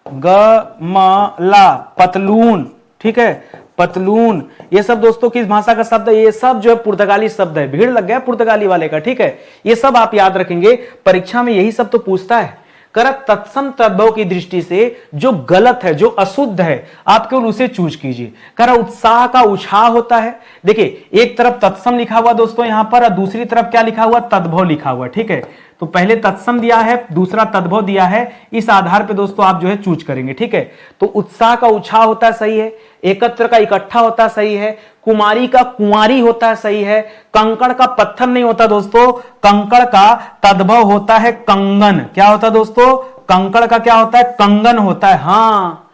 गमला, पतलून, ठीक है, पतलून, ये सब दोस्तों किस भाषा का शब्द है, ये सब जो है पुर्तगाली शब्द है। भीड़ लग गया पुर्तगाली वाले का, ठीक है। ये सब आप याद रखेंगे, परीक्षा में यही सब तो पूछता है। कर तत्सम तद्भव की दृष्टि से जो गलत है, जो अशुद्ध है, आप केवल उसे चूज कीजिए। कर उत्साह का उछाह होता है, देखिए एक तरफ तत्सम लिखा हुआ दोस्तों यहां पर और दूसरी तरफ क्या लिखा हुआ, तद्भव लिखा हुआ, ठीक है। तो पहले तत्सम दिया है, दूसरा तद्भव दिया है, इस आधार पे दोस्तों आप जो है चूज करेंगे, ठीक है। तो उत्साह का उछाह होता है, सही है। एकत्र का इकट्ठा होता है, सही है। कुमारी का कुंवारी होता है, सही है। कंकड़ का पत्थर नहीं होता दोस्तों, कंकड़ का तद्भव होता है कंगन। क्या होता है दोस्तों, कंकड़ का क्या होता है, कंगन होता है। हाँ,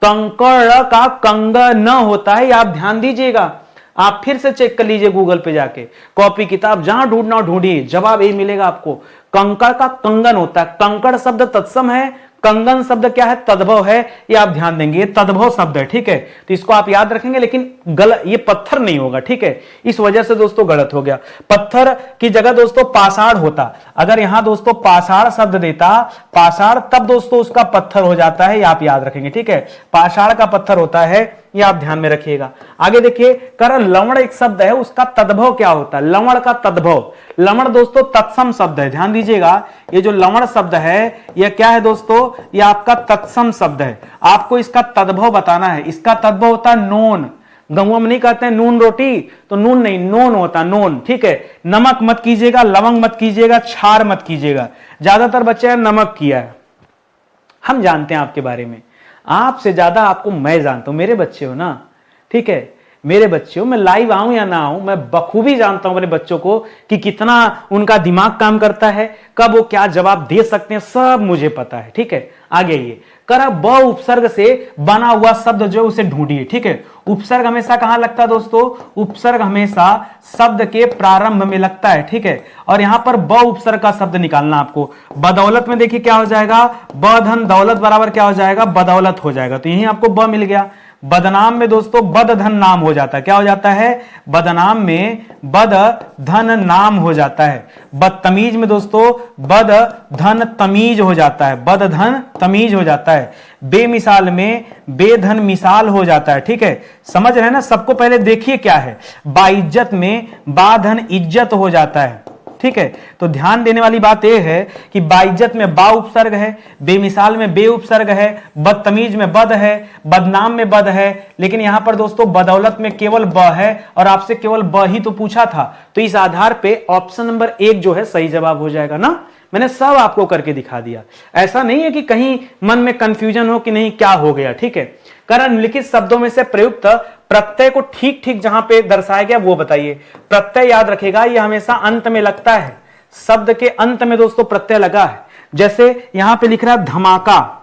कंकड़ का कंगन होता है, आप ध्यान दीजिएगा। आप फिर से चेक कर लीजिए गूगल पे जाके, कॉपी किताब जहां ढूंढना ढूंढिए, जवाब यही मिलेगा आपको। कंकड़ का कंगन होता है, कंकड़ शब्द तत्सम है, कंगन शब्द क्या है, तद्भव है, ये आप ध्यान देंगे, ये तद्भव शब्द है, ठीक है। तो इसको आप याद रखेंगे, लेकिन गलत, ये पत्थर नहीं होगा, ठीक है। इस वजह से दोस्तों गलत हो गया। पत्थर की जगह दोस्तों पाषाण होता, अगर यहां दोस्तों पाषाण शब्द देता, पाषाण, तब दोस्तों उसका पत्थर हो जाता है, ये आप याद रखेंगे, ठीक है। पाषाण का पत्थर होता है, ये आप ध्यान में रखिएगा। आगे देखिए, कर लवण एक शब्द है, उसका तद्भव क्या होता है, लवण का तद्भव। लवण दोस्तों तत्सम शब्द है, ध्यान दीजिएगा। ये जो लवण शब्द है ये क्या है दोस्तों, ये आपका तत्सम शब्द है। आपको इसका तद्भव बताना है। इसका तद्भव होता है नोन। गहुआ में नहीं कहते हैं नून रोटी, तो नून नहीं, नोन होता, नोन, ठीक है। नमक मत कीजिएगा, लवंग मत कीजिएगा, क्षार मत कीजिएगा। ज्यादातर बच्चे हैं नमक किया है, हम जानते हैं आपके बारे में, आपसे ज्यादा आपको मैं जानता हूं, मेरे बच्चे हो ना, ठीक है। मेरे बच्चों, मैं लाइव आऊं या ना आऊं, मैं बखूबी जानता हूं अपने बच्चों को कि कितना उनका दिमाग काम करता है, कब वो क्या जवाब दे सकते हैं, सब मुझे पता है। ठीक है, आगे ये करा ब उपसर्ग से बना हुआ शब्द जो उसे ढूंढिए। ठीक है, उपसर्ग हमेशा कहां लगता है दोस्तों? उपसर्ग हमेशा शब्द के प्रारंभ में लगता है। ठीक है, और यहां पर ब उपसर्ग का शब्द निकालना आपको। बदौलत में देखिए क्या हो जाएगा, ब धन दौलत बराबर क्या हो जाएगा, बदौलत हो जाएगा। तो यही आपको ब मिल गया। बदनाम में दोस्तों बद धन नाम हो जाता है। क्या हो जाता है? बदनाम में बद धन नाम हो जाता है। बदतमीज में दोस्तों बद धन तमीज हो जाता है, बद धन तमीज हो जाता है। बेमिसाल में बेधन मिसाल हो जाता है। ठीक है, समझ रहे हैं ना? सबको पहले देखिए क्या है। बाइज्जत में बाधन इज्जत हो जाता है। ठीक है, तो ध्यान देने वाली बात यह है कि बाइज्जत में बा उपसर्ग है, बेमिसाल में बे उपसर्ग है, बदतमीज में बद है, बदनाम में बद है, लेकिन यहां पर दोस्तों बदौलत में केवल ब है और आपसे केवल ब ही तो पूछा था। तो इस आधार पे ऑप्शन नंबर 1 जो है सही जवाब हो जाएगा ना। मैंने सब आपको करके दिखा दिया। ऐसा नहीं है कि कहीं मन में कंफ्यूजन हो कि नहीं क्या हो गया। ठीक है, कारण निम्नलिखित शब्दों में से प्रयुक्त प्रत्यय को ठीक ठीक जहां पे दर्शाया गया वो बताइए। प्रत्यय याद रखेगा, यह हमेशा अंत में लगता है। शब्द के अंत में दोस्तों प्रत्यय लगा है। जैसे यहां पे लिख रहा है धमाका,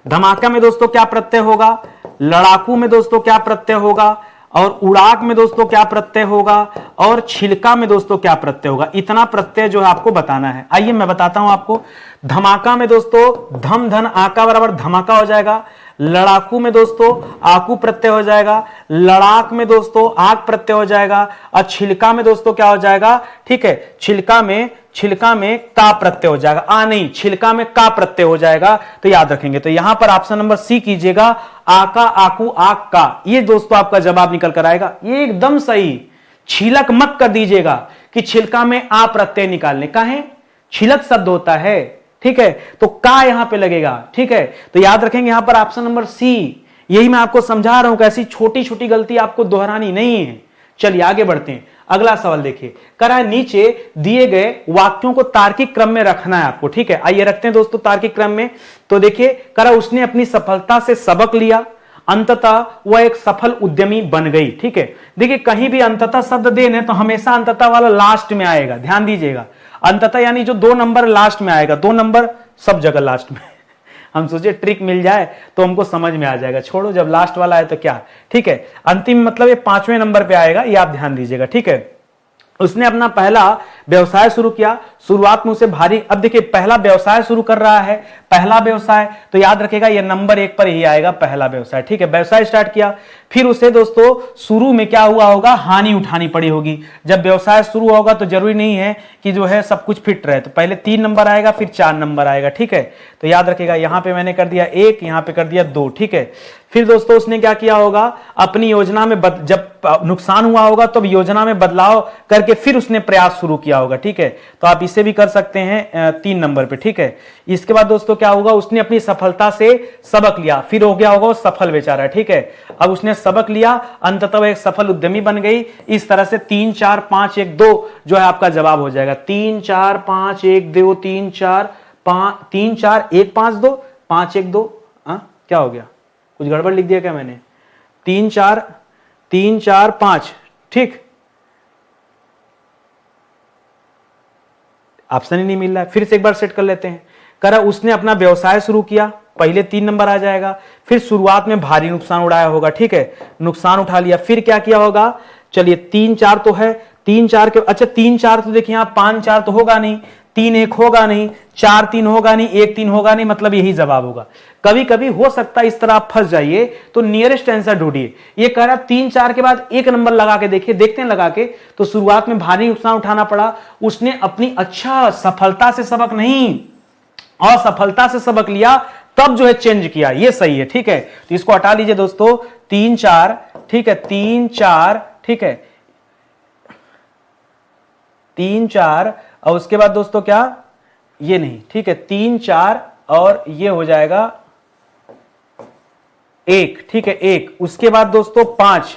धमाका में दोस्तों क्या प्रत्यय होगा? लड़ाकू में दोस्तों क्या प्रत्यय होगा? और उड़ाक में दोस्तों क्या प्रत्यय होगा? और छिलका में दोस्तों क्या प्रत्यय होगा? इतना प्रत्यय जो है आपको बताना है। आइए मैं बताता हूं आपको। धमाका में दोस्तों धम धन आका बराबर धमाका हो जाएगा। लड़ाकू में दोस्तों आकू प्रत्यय हो जाएगा। लड़ाक में दोस्तों आक प्रत्यय हो जाएगा। और छिलका में दोस्तों क्या हो जाएगा? ठीक है, छिलका में का प्रत्यय हो जाएगा। आ नहीं, छिलका में का प्रत्यय हो जाएगा। तो याद रखेंगे। तो यहां पर ऑप्शन नंबर सी कीजिएगा, आका आकू आक का। ये दोस्तों आपका जवाब निकल कर आएगा। ये एकदम सही। छिलक मत कर दीजिएगा कि छिलका में आ प्रत्यय निकालने का है, छिलक शब्द होता है। ठीक है, तो का यहां पे लगेगा। ठीक है, तो याद रखेंगे यहां पर ऑप्शन नंबर सी। यही मैं आपको समझा रहा हूं कि ऐसी छोटी छोटी गलती आपको दोहरानी नहीं है। चलिए आगे बढ़ते हैं। अगला सवाल देखिए, करा नीचे दिए गए वाक्यों को तार्किक क्रम में रखना है आपको। ठीक है, आइए रखते हैं दोस्तों तार्किक क्रम में। तो देखिए, करा उसने अपनी सफलता से सबक लिया, अंततः वह एक सफल उद्यमी बन गई। ठीक है, देखिए कहीं भी अंततः शब्द देने तो हमेशा अंततः वाला लास्ट में आएगा। ध्यान दीजिएगा, अंततः यानी जो 2 नंबर लास्ट में आएगा, 2 नंबर सब जगह लास्ट में। हम सोचे ट्रिक मिल जाए तो हमको समझ में आ जाएगा। छोड़ो, जब लास्ट वाला है तो क्या। ठीक है, अंतिम मतलब ये 5वें नंबर पे आएगा, ये आप ध्यान दीजिएगा। ठीक है, उसने अपना पहला व्यवसाय शुरू किया, शुरुआत में उसे भारी। अब देखिए पहला व्यवसाय शुरू कर रहा है, पहला व्यवसाय, तो याद रखेगा ये नंबर 1 पर ही आएगा, पहला व्यवसाय। ठीक है, व्यवसाय स्टार्ट किया, फिर उसे दोस्तों शुरू में क्या हुआ होगा, हानि उठानी पड़ी होगी। जब व्यवसाय शुरू होगा तो जरूरी नहीं है कि जो है सब कुछ फिट रहे, तो पहले 3 नंबर आएगा, फिर 4 नंबर आएगा। ठीक है, तो याद रखेगा यहां पे मैंने कर दिया 1, यहां पे कर दिया 2। ठीक है, फिर दोस्तों उसने क्या किया होगा, अपनी योजना में जब नुकसान हुआ होगा तो योजना में बदलाव करके फिर उसने प्रयास शुरू किया होगा। ठीक है, तो आप इसे भी कर सकते हैं 3 नंबर पे। ठीक है, इसके बाद दोस्तों क्या होगा, उसने अपनी सफलता से सबक लिया, फिर हो गया होगा वो सफल बेचारा। ठीक है, अब उसने सबक लिया, अंततः एक सफल उद्यमी बन गई। इस तरह से 3 4 5 1 2 जो है आपका जवाब हो जाएगा। 3 4 5 1 2 3 4 1 5 2 5 1 2। क्या हो गया, कुछ गड़बड़ लिख दिया क्या मैंने? 3 4 5। ठीक, ऑप्शन ही नहीं मिल रहा है। फिर से एक बार सेट कर लेते हैं। करा उसने अपना व्यवसाय शुरू किया, पहले 3 नंबर आ जाएगा। फिर शुरुआत में भारी नुकसान उड़ाया होगा। ठीक है, नुकसान उठा लिया, फिर क्या किया होगा, चलिए 3 4 तो है, 3 4 के अच्छा 3 4 तो देखिए यहां 5 4 तो होगा नहीं, 3 1 होगा नहीं, 4 3 होगा नहीं, 1 3 होगा नहीं, मतलब यही जवाब होगा। कभी कभी हो सकता है इस तरह आप फंस जाइए, तो नियरेस्ट आंसर ढूंढिए। ये कह रहा 3 4 के बाद 1 नंबर लगा के देखिए, देखते हैं लगा के, तो शुरुआत में भारी नुकसान उठाना पड़ा। उसने अपनी अच्छा सफलता से सबक नहीं, असफलता से सबक लिया, तब जो है चेंज किया। ये सही है। ठीक है, तो इसको हटा लीजिए दोस्तों। 3 4, ठीक है, 3 4, ठीक है, 3 4 और उसके बाद दोस्तों क्या, ये नहीं। ठीक है, 3 4 और ये हो जाएगा 1। ठीक है, 1, उसके बाद दोस्तों 5,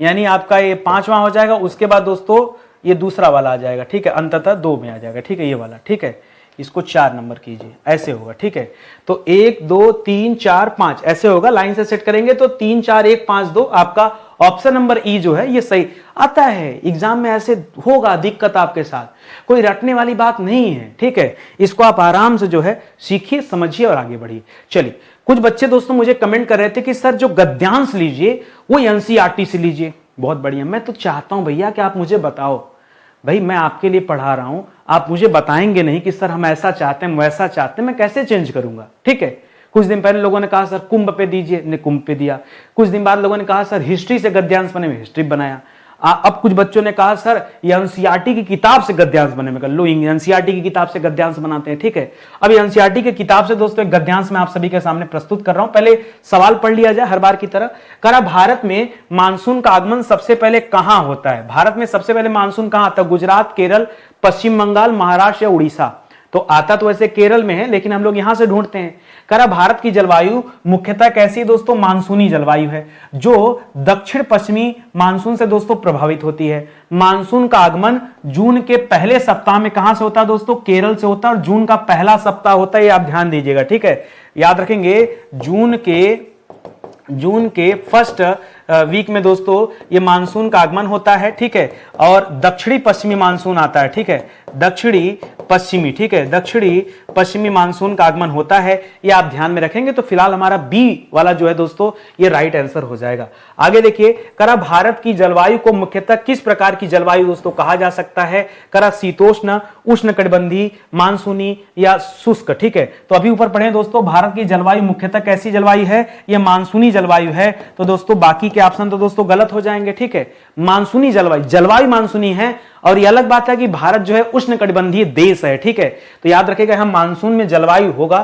यानी आपका ये 5वां हो जाएगा। उसके बाद दोस्तों ये दूसरा वाला आ जाएगा। ठीक है, अंततः 2 में आ जाएगा। ठीक है, ये वाला। ठीक है, इसको 4 नंबर कीजिए, ऐसे होगा, ठीक है। तो 1 2 3 4 5 ऐसे होगा, लाइन से सेट करेंगे तो 3 4 1 5 2, आपका ऑप्शन नंबर ई जो है ये सही आता है। एग्जाम में ऐसे होगा दिक्कत आपके साथ, कोई रटने वाली बात नहीं है, ठीक है। इसको आप आराम से जो है सीखिए, समझिए और आगे बढ़िए। चलिए, कुछ बच्चे दोस्तों मुझे कमेंट कर रहे थे कि सर जो गद्यांश लीजिए वो एनसीईआरटी से लीजिए। बहुत बढ़िया, मैं तो चाहता हूं भैया कि आप मुझे बताओ, भाई मैं आपके लिए पढ़ा रहा हूं, आप मुझे बताएंगे नहीं कि सर हम ऐसा चाहते हैं वैसा चाहते हैं, मैं कैसे चेंज करूंगा, ठीक है। कुछ दिन पहले लोगों ने कहा सर कुंभ पे दीजिए, ने कुंभ पे दिया। कुछ दिन बाद लोगों ने कहा सर हिस्ट्री से गद्यांश बने, में हिस्ट्री बनाया। अब कुछ बच्चों ने कहा सर ये एनसीईआरटी की किताब से गद्यांश बने में, लो एनसीईआरटी की किताब से गद्यांश बनाते हैं, ठीक है। अब एनसीईआरटी की किताब से दोस्तों एक गद्यांश मैं आप सभी के सामने प्रस्तुत कर रहा हूं। पहले सवाल पढ़ लिया जाए हर बार की तरह। करा भारत में मानसून का आगमन सबसे पहले कहां होता है? भारत में सबसे पहले मानसून कहां आता है? गुजरात, केरल, पश्चिम बंगाल, महाराष्ट्र या उड़ीसा? तो आता तो वैसे केरल में है, लेकिन हम लोग यहां से ढूंढते हैं। करा भारत की जलवायु मुख्यतः कैसी है दोस्तों? मानसूनी जलवायु है, जो दक्षिण पश्चिमी मानसून से दोस्तों प्रभावित होती है। मानसून का आगमन जून के पहले सप्ताह में कहां से होता है दोस्तों? केरल से होता है, और जून का पहला सप्ताह होता है, ये आप ध्यान दीजिएगा, ठीक है। याद रखेंगे, जून के फर्स्ट वीक में दोस्तों ये मानसून का आगमन होता है, ठीक है। और दक्षिणी पश्चिमी मानसून आता है, ठीक है, दक्षिणी पश्चिमी, ठीक है, दक्षिणी पश्चिमी मानसून का आगमन होता है, ये आप ध्यान में रखेंगे। तो फिलहाल हमारा बी वाला जो है दोस्तों ये राइट आंसर हो जाएगा। आगे देखिए, करा भारत की जलवायु को मुख्यतः किस प्रकार की जलवायु दोस्तों कहा जा सकता है? करा शीतोष्ण, उष्णकटिबंधीय, मानसूनी या शुष्क, ठीक है। तो अभी ऊपर पढ़े दोस्तों, भारत की जलवायु मुख्यतः कैसी जलवायु है? यह मानसूनी जलवायु है। तो दोस्तों बाकी के ऑप्शन तो दोस्तों गलत हो जाएंगे, ठीक है। मानसूनी जलवायु मानसूनी है, और यह अलग बात है कि भारत जो है उष्णकटिबंधीय देश है, ठीक है। तो याद रखिएगा, हम मानसून में जलवायु होगा,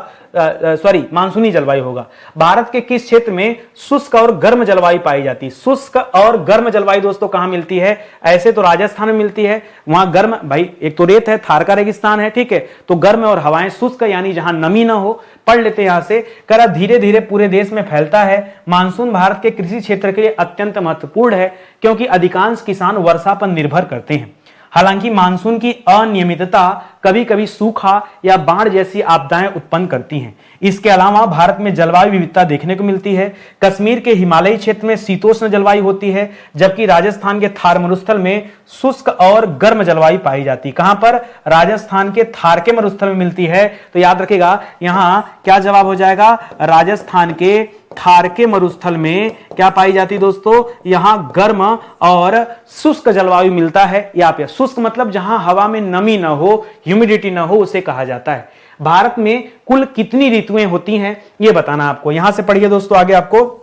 मानसूनी जलवायु होगा। भारत के किस क्षेत्र में शुष्क और गर्म जलवायु पाई जाती है? शुष्क और गर्म जलवायु दोस्तों कहां मिलती है? ऐसे तो राजस्थान में मिलती है, वहां गर्म, भाई एक तो रेत है, थार का रेगिस्तान है, ठीक है। तो गर्म और हवाएं शुष्क, यानी जहां नमी ना हो। पढ़ लेते हैं यहां से। करा धीरे धीरे पूरे देश में फैलता है। मानसून भारत के कृषि क्षेत्र के लिए अत्यंत महत्वपूर्ण है, क्योंकि अधिकांश किसान वर्षा पर निर्भर करते हैं। हालांकि मानसून की अनियमितता कभी कभी सूखा या बाढ़ जैसी आपदाएं उत्पन्न करती हैं। इसके अलावा भारत में जलवायु विविधता देखने को मिलती है। कश्मीर के हिमालयी क्षेत्र में शीतोष्ण जलवायु होती है, जबकि राजस्थान के थार मरुस्थल में शुष्क और गर्म जलवायु पाई जाती है। कहां पर? राजस्थान के थार के मरुस्थल में मिलती है। तो याद रखिएगा, यहां क्या जवाब हो जाएगा? राजस्थान के थार के मरुस्थल में क्या पाई जाती दोस्तों? यहां गर्म और शुष्क जलवायु मिलता है। यहाँ पे शुष्क मतलब जहां हवा में नमी ना हो, ह्यूमिडिटी ना हो, उसे कहा जाता है। भारत में कुल कितनी ऋतुएं होती हैं ये बताना आपको। यहां से पढ़िए दोस्तों आगे आपको,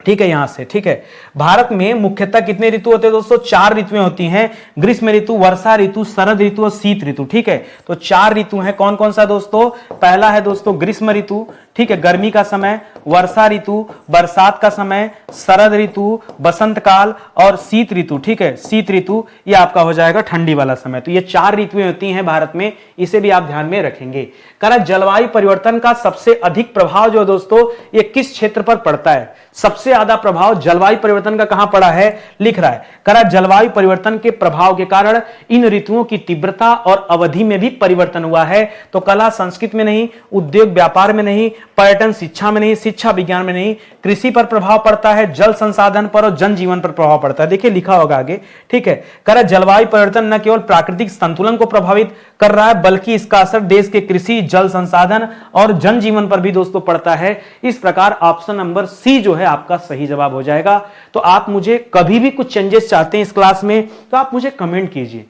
ठीक है, यहां से, ठीक है। भारत में मुख्यतः कितने ऋतु होते हैं दोस्तों? 4 ऋतुएं होती हैं। ग्रीष्म ऋतु, वर्षा ऋतु, शरद ऋतु और शीत ऋतु, ठीक है। तो 4 ऋतु हैं। कौन कौन सा दोस्तों? पहला है दोस्तों ग्रीष्म ऋतु, ठीक है, गर्मी का समय, वर्षा ऋतु, बरसात का समय, शरद ऋतु, बसंत काल और शीत ऋतु, ठीक है। शीत ऋतु ये आपका हो जाएगा ठंडी वाला समय। तो ये 4 ऋतुएं होती हैं भारत में, इसे भी आप ध्यान में रखेंगे। करा जलवायु परिवर्तन का सबसे अधिक प्रभाव जो दोस्तों ये किस क्षेत्र पर पड़ता है? सबसे ज्यादा प्रभाव जलवायु परिवर्तन का कहां पड़ा है? लिख रहा है, करा जलवायु परिवर्तन के प्रभाव के कारण इन ऋतुओं की तीव्रता और अवधि में भी परिवर्तन हुआ है। तो कला संस्कृति में नहीं, उद्योग व्यापार में नहीं, पर्यटन शिक्षा में नहीं, शिक्षा विज्ञान में नहीं, कृषि पर प्रभाव पड़ता है, जल संसाधन पर और जनजीवन पर प्रभाव पड़ता है। देखिए लिखा होगा आगे, ठीक है। करा जलवायु परिवर्तन न केवल प्राकृतिक संतुलन को प्रभावित कर रहा है, बल्कि इसका असर देश के कृषि, जल संसाधन और जनजीवन पर भी दोस्तों पड़ता है। इस प्रकार ऑप्शन नंबर सी जो है आपका सही जवाब हो जाएगा। तो आप मुझे कभी भी कुछ चेंजेस चाहते हैं इस क्लास में तो आप मुझे कमेंट कीजिए।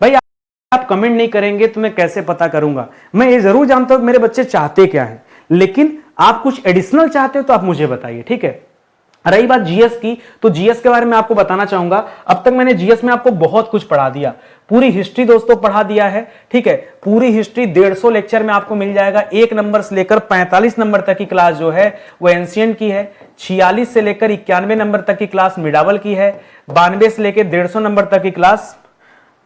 भाई आप कमेंट नहीं करेंगे तो मैं कैसे पता करूंगा? मैं ये जरूर जानता हूं मेरे बच्चे चाहते क्या है, लेकिन आप कुछ एडिशनल चाहते हो तो आप मुझे बताइए, ठीक है। रही बात जीएस की, तो जीएस के बारे में आपको बताना चाहूंगा। अब तक मैंने जीएस में आपको बहुत कुछ पढ़ा दिया, पूरी हिस्ट्री दोस्तों पढ़ा दिया है, ठीक है। पूरी हिस्ट्री 150 लेक्चर में आपको मिल जाएगा। 1 नंबर से लेकर 45 नंबर तक की क्लास जो है वो एंशिएंट की है। 46 से लेकर 91 नंबर तक की क्लास मिडावल की है। 92 से लेकर 150 नंबर तक की क्लास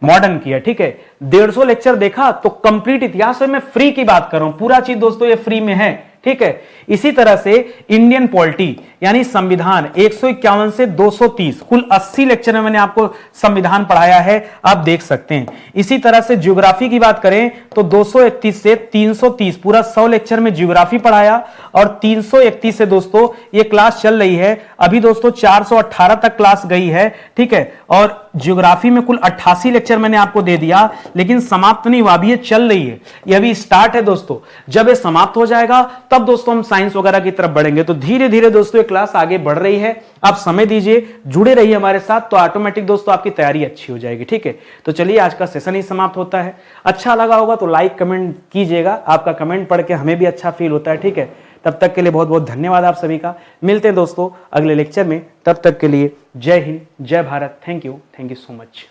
मॉडर्न की है, ठीक है। 150 लेक्चर देखा तो कंप्लीट इतिहास में मैं फ्री की बात कर रहा हूं, पूरा चीज दोस्तों ये फ्री में है, ठीक है। इसी तरह से इंडियन पॉलिटी यानी संविधान 151 से 230, कुल 80 लेक्चर में मैंने आपको संविधान पढ़ाया है, आप देख सकते हैं। इसी तरह से ज्योग्राफी की बात करें तो 231 से 330, पूरा 100 लेक्चर में ज्योग्राफी पढ़ाया। और 331 से दोस्तों ये क्लास चल रही है अभी दोस्तों, 418 तक क्लास गई है, ठीक है। और ज्योग्राफी में कुल 88 लेक्चर मैंने आपको दे दिया, लेकिन समाप्त नहीं हुआ, अभी ये चल रही है, ये अभी स्टार्ट है दोस्तों। जब ये समाप्त हो जाएगा तब दोस्तों हम साइंस वगैरह की तरफ बढ़ेंगे। तो धीरे धीरे दोस्तों ये क्लास आगे बढ़ रही है, आप समय दीजिए, जुड़े रहिए हमारे साथ, तो ऑटोमेटिक दोस्तों आपकी तैयारी अच्छी हो जाएगी, ठीक है। तो चलिए आज का सेशन ही समाप्त होता है। अच्छा लगा होगा तो लाइक कमेंट कीजिएगा, आपका कमेंट पढ़ के हमें भी अच्छा फील होता है, ठीक है। तब तक के लिए बहुत बहुत धन्यवाद आप सभी का। मिलते हैं दोस्तों अगले लेक्चर में, तब तक के लिए जय हिंद, जय Bharat. Thank you so much.